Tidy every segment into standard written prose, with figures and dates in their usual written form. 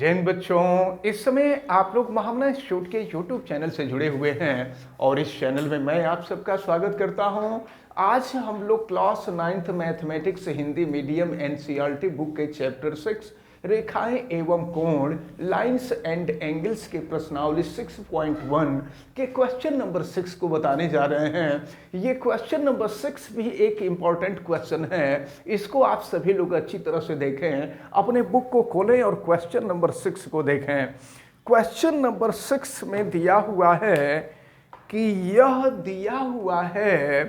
जय हिंद बच्चों। इस समय आप लोग महामना इंस्टीट्यूट के यूट्यूब चैनल से जुड़े हुए हैं और इस चैनल में मैं आप सबका स्वागत करता हूं। आज हम लोग class 9th mathematics Hindi medium NCERT book के चैप्टर 6 रेखाएं एवं कोण लाइंस एंड एंगल्स के प्रश्नावली 6.1 के क्वेश्चन नंबर 6 को बताने जा रहे हैं। ये क्वेश्चन नंबर 6 भी एक इम्पॉर्टेंट क्वेश्चन है, इसको आप सभी लोग अच्छी तरह से देखें। अपने बुक को खोलें और क्वेश्चन नंबर 6 को देखें। क्वेश्चन नंबर 6 में दिया हुआ है कि यह दिया हुआ है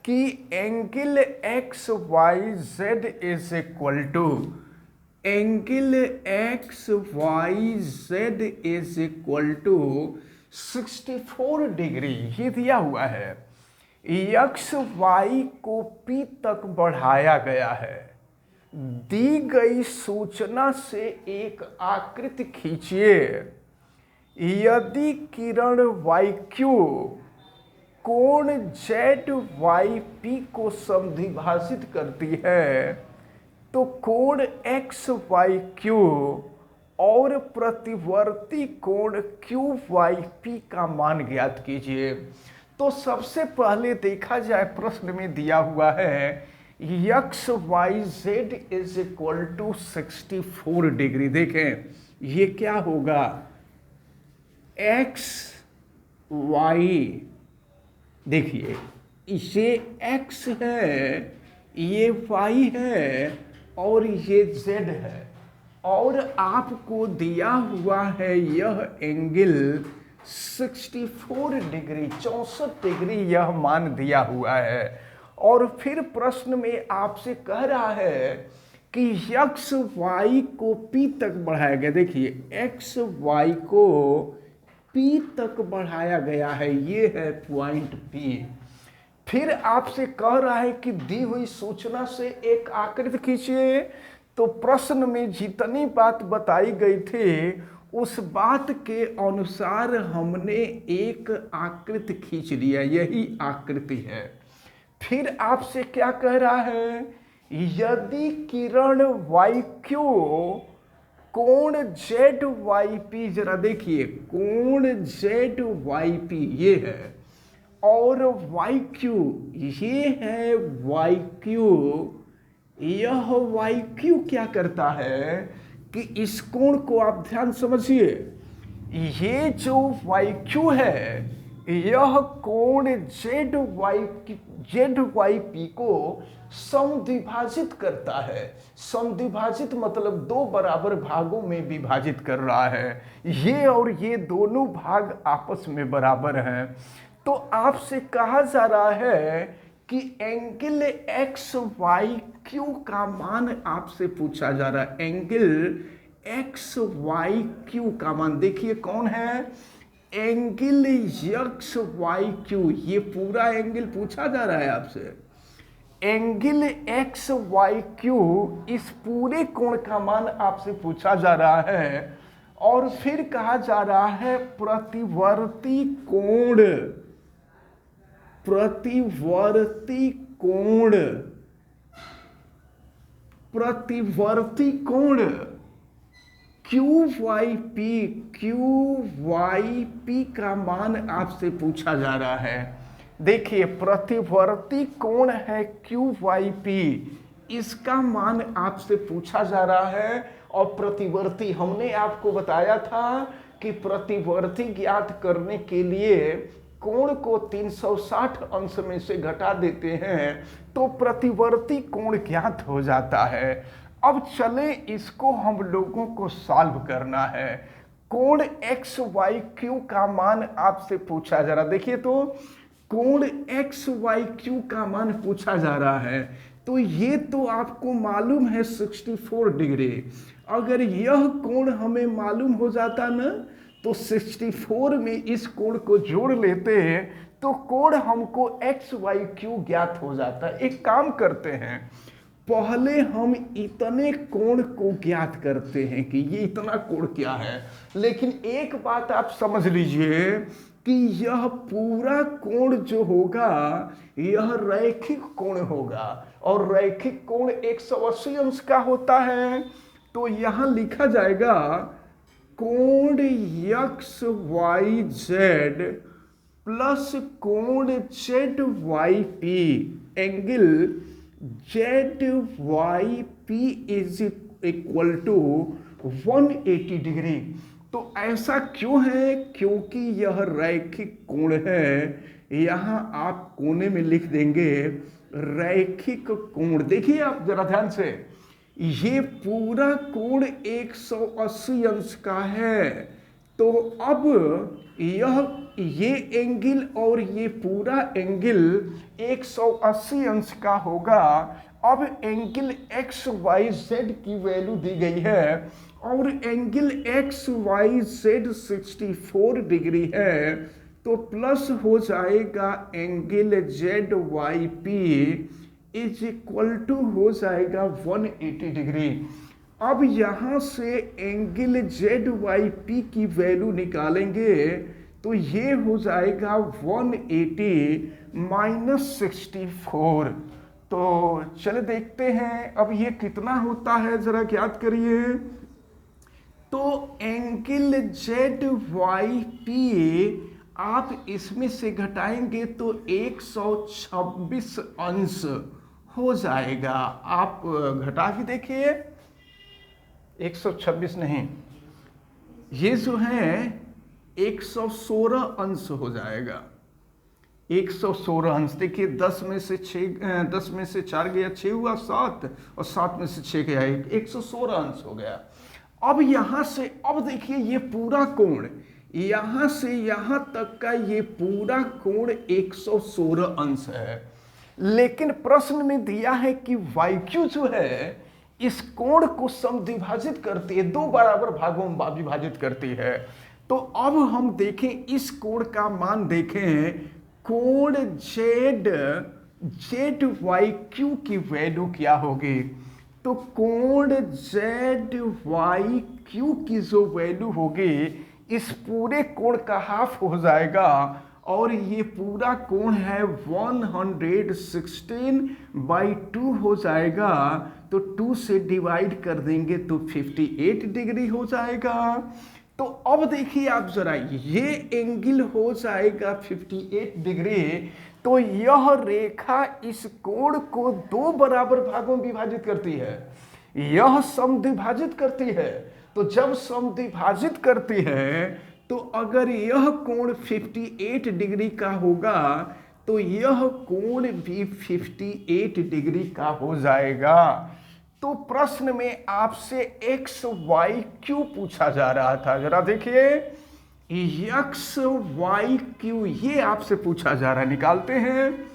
कि angle X Y Z is equal to angle X Y Z is equal to 64 degree. ये दिया हुआ है। एक्स वाई को पी तक बढ़ाया गया है। दी गई सूचना से एक आकृति खींचिए। यदि किरण वाई क्यू कोण जेड वाई पी को समद्विभाजित करती है तो कोण एक्स वाई क्यू और प्रतिवर्ती कोण क्यू वाई पी का मान ज्ञात कीजिए। तो सबसे पहले देखा जाए, प्रश्न में दिया हुआ है X Y Z is equal to 64 degree. देखें ये क्या होगा, एक्स वाई, देखिए इसे एक्स है, ये वाई है और ये जेड है, और आपको दिया हुआ है यह एंगल 64 डिग्री 64 डिग्री यह मान दिया हुआ है। और फिर प्रश्न में आपसे कह रहा है कि एक्स वाई को पी तक बढ़ाया गया। देखिए एक्स वाई को पी तक बढ़ाया गया है, ये है पॉइंट पी। फिर आपसे कह रहा है कि दी हुई सूचना से एक आकृति खींचिए। तो प्रश्न में जितनी बात बताई गई थी उस बात के अनुसार हमने एक आकृति खींच लिया, यही आकृति है। फिर आपसे क्या कह रहा है, यदि किरण वाई क्यू कोण जेड वाई पी, जरा देखिए कोण जेड वाई पी ये है और वाई क्यू ये है वाई क्यू। यह वाई क्यू क्या करता है कि इस कोण को आप ध्यान समझिए, ये जो वाई क्यू है यह कोण जेड वाई पी को समद्विभाजित करता है। समद्विभाजित मतलब दो बराबर भागों में विभाजित कर रहा है। ये और ये दोनों भाग आपस में बराबर हैं। तो आपसे कहा जा रहा है कि एंगल एक्स वाई क्यू का मान आपसे पूछा जा रहा है। एंगल एक्स वाई क्यू का मान देखिए कौन है, एंगल एक्स वाई क्यू, ये पूरा एंगल पूछा जा रहा है आपसे। एंगल एक्स वाई क्यू, इस पूरे कोण का मान आपसे पूछा जा रहा है। और फिर कहा जा रहा है प्रतिवर्ती कोण, प्रतिवर्ती कोण, प्रतिवर्ती कोण क्यू वाई पी का मान आपसे पूछा जा रहा है। देखिए प्रतिवर्ती कोण है क्यू वाई पी, इसका मान आपसे पूछा जा रहा है। और प्रतिवर्ती हमने आपको बताया था कि प्रतिवर्ती ज्ञात करने के लिए कोण को 360 अंश में से घटा देते हैं तो प्रतिवर्ती कोण ज्ञात हो जाता है। अब चले इसको हम लोगों को सॉल्व करना है। कोण एक्स वाई क्यू का मान आपसे पूछा जा रहा, देखिए तो कोण एक्स वाई क्यू का मान पूछा जा रहा है। तो ये तो आपको मालूम है 64 डिग्री। अगर यह कोण हमें मालूम हो जाता ना तो 64 में इस कोण को जोड़ लेते हैं तो कोण हमको एक्स वाई क्यू ज्ञात हो जाता है। एक काम करते हैं, पहले हम इतने कोण को ज्ञात करते हैं कि ये इतना कोण क्या है। लेकिन एक बात आप समझ लीजिए कि यह पूरा कोण जो होगा यह रैखिक कोण होगा और रैखिक कोण 180 अंश का होता है। तो यहां लिखा जाएगा कोण एक्स वाई जेड प्लस कोण Z Y P, angle Z Y P is equal to 180 degree. तो ऐसा क्यों है? क्योंकि यह रैखिक कोण है। यहां आप कोने में लिख देंगे रैखिक कोण। देखिए आप जरा ध्यान से, ये पूरा कोण 180 अंश का है। तो अब ये एंगल और ये पूरा एंगल 180 अंश का होगा। अब एंगल एक्स वाई जेड की वैल्यू दी गई है और angle X Y Z 64 degree है, तो प्लस हो जाएगा angle Z Y P is equal to हो जाएगा 180 डिग्री। अब यहां से एंगल जेड वाई पी की वैल्यू निकालेंगे तो ये हो जाएगा 180 माइनस 64। तो चले देखते हैं अब ये कितना होता है, जरा याद करिए। तो एंगल जेड वाई पी आप इसमें से घटाएंगे तो 126 अंश हो जाएगा। आप घटा के देखिए, 126 नहीं, ये जो है 116 अंश हो जाएगा। 116 अंश। देखिए 10 में से 4 गया 6 हुआ 7 और 7 में से 6 गया 1, 116 अंश हो गया। अब यहां से अब देखिए ये पूरा कोण यहां से यहां तक का ये पूरा कोण 116 अंश है। लेकिन प्रश्न में दिया है कि वाई क्यू जो है इस कोण को समद्विभाजित करती है, 2 बराबर भागों में विभाजित करती है। तो अब हम देखें इस कोण का मान देखें, कोण जेड वाई क्यू की वैल्यू क्या होगी। तो कोण जेड वाई क्यू की जो वैल्यू होगी इस पूरे कोण का हाफ हो जाएगा और ये पूरा कोण है 116/2 हो जाएगा। तो 2 से डिवाइड कर देंगे तो 58 डिग्री हो जाएगा। तो अब देखिए आप जरा, ये एंगल हो जाएगा 58 डिग्री। तो यह रेखा इस कोण को 2 बराबर भागों में विभाजित करती है, यह समद्विभाजित करती है। तो जब समद्विभाजित करती है तो अगर यह कोण 58 डिग्री का होगा तो यह कोण भी 58 डिग्री का हो जाएगा। तो प्रश्न में आपसे एक्स वाई क्यू पूछा जा रहा था, जरा देखिए एक्स वाई क्यू ये आपसे पूछा जा रहा है। निकालते हैं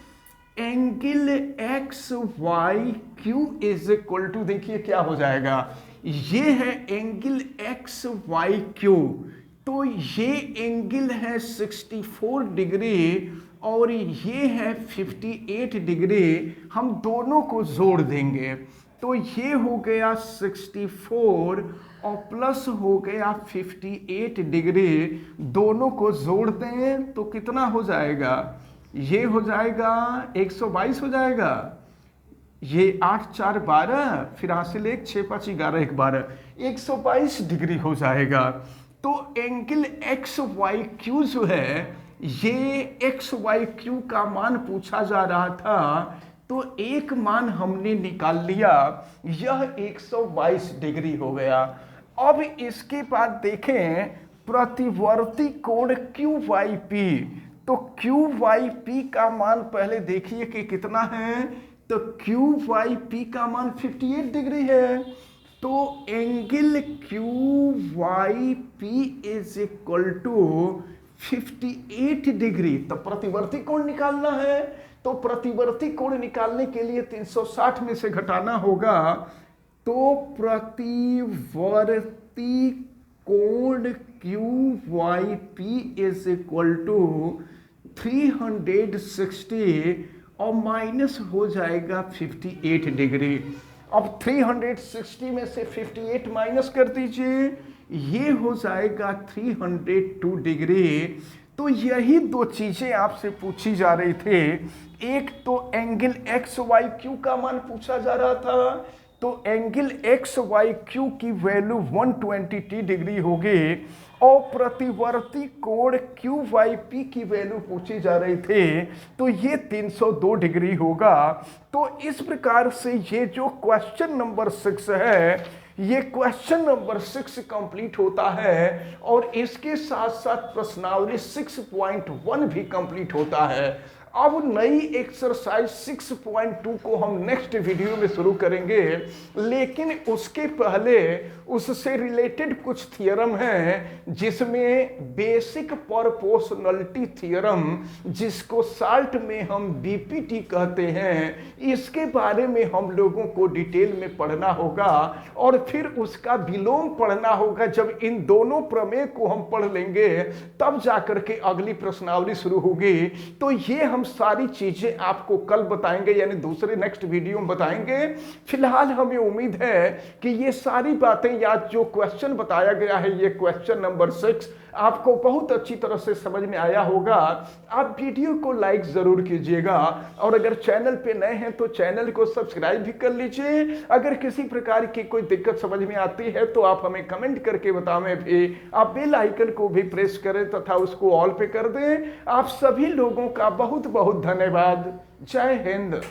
angle X Y Q is equal to, देखिए क्या हो जाएगा, ये है एंगल एक्स वाई क्यू। तो ये एंगल है 64 डिग्री और ये है 58 डिग्री। हम दोनों को जोड़ देंगे तो ये हो गया 64 और प्लस हो गया 58 डिग्री। दोनों को जोड़ दें तो कितना हो जाएगा, ये हो जाएगा 122 हो जाएगा। ये 8 4 12 फिर हासिल 1 6 5 11 1 12 122 डिग्री हो जाएगा। तो एंगल एक्स वाई क्यू जो है, ये एक्स वाई क्यू का मान पूछा जा रहा था तो एक मान हमने निकाल लिया, यह 122 डिग्री हो गया। अब इसके बाद देखें प्रतिवर्ती कोण क्यू वाई पी। तो क्यू वाई पी का मान पहले देखिए कि कितना है। तो क्यू वाई पी का मान 58 डिग्री है। तो angle Q Y P is equal to 58 degree. तो प्रतिवर्ती कोण निकालना है, तो प्रतिवर्ती कोण निकालने के लिए 360 में से घटाना होगा। तो प्रतिवर्ती कोण Q Y P is equal to 360 और माइनस हो जाएगा 58 डिग्री। अब 360 में से 58 माइनस कर दीजिए, ये हो जाएगा 302 डिग्री। तो यही 2 चीजें आपसे पूछी जा रही थी। एक तो एंगल एक्स वाई क्यू का मान पूछा जा रहा था, तो तो एंगल एक्स वाई क्यू की वैल्यू 120 डिग्री होगी और प्रतिवर्ती कोण क्यू वाई पी की वैल्यू पूछी जा रही थी तो ये 302 डिग्री होगा। तो इस प्रकार से ये जो क्वेश्चन नंबर 6 है, ये क्वेश्चन नंबर 6 कंप्लीट होता है और इसके साथ साथ प्रश्नावली 6.1 भी कंप्लीट होता है। अब नई एक्सरसाइज 6.2 को हम नेक्स्ट वीडियो में शुरू करेंगे, लेकिन उसके पहले उससे रिलेटेड कुछ थियरम हैं जिसमें बेसिक प्रोपोर्शनलिटी थियरम, जिसको शार्ट में हम बीपीटी कहते हैं, इसके बारे में हम लोगों को डिटेल में पढ़ना होगा और फिर उसका विलोम पढ़ना होगा। जब इन दोनों प्रमेय को हम पढ़ लेंगे तब जाकर के अगली प्रश्नावली शुरू होगी। तो ये हम सारी चीजें आपको कल बताएंगे, यानी दूसरे नेक्स्ट वीडियो में बताएंगे। फिलहाल हमें उम्मीद है कि ये सारी बातें या जो क्वेश्चन बताया गया है, ये क्वेश्चन नंबर 6 आपको बहुत अच्छी तरह से समझ में आया होगा। आप वीडियो को लाइक जरूर कीजिएगा और अगर चैनल पे नए हैं तो चैनल को सब्सक्राइब भी कर लीजिए। अगर किसी प्रकार की कोई दिक्कत समझ में आती है तो आप हमें कमेंट करके बताएं भी। आप बेल आइकन को भी प्रेस करें तथा उसको ऑल पे कर दें। आप सभी लोगों का बहुत बहुत धन्यवाद। जय हिंद।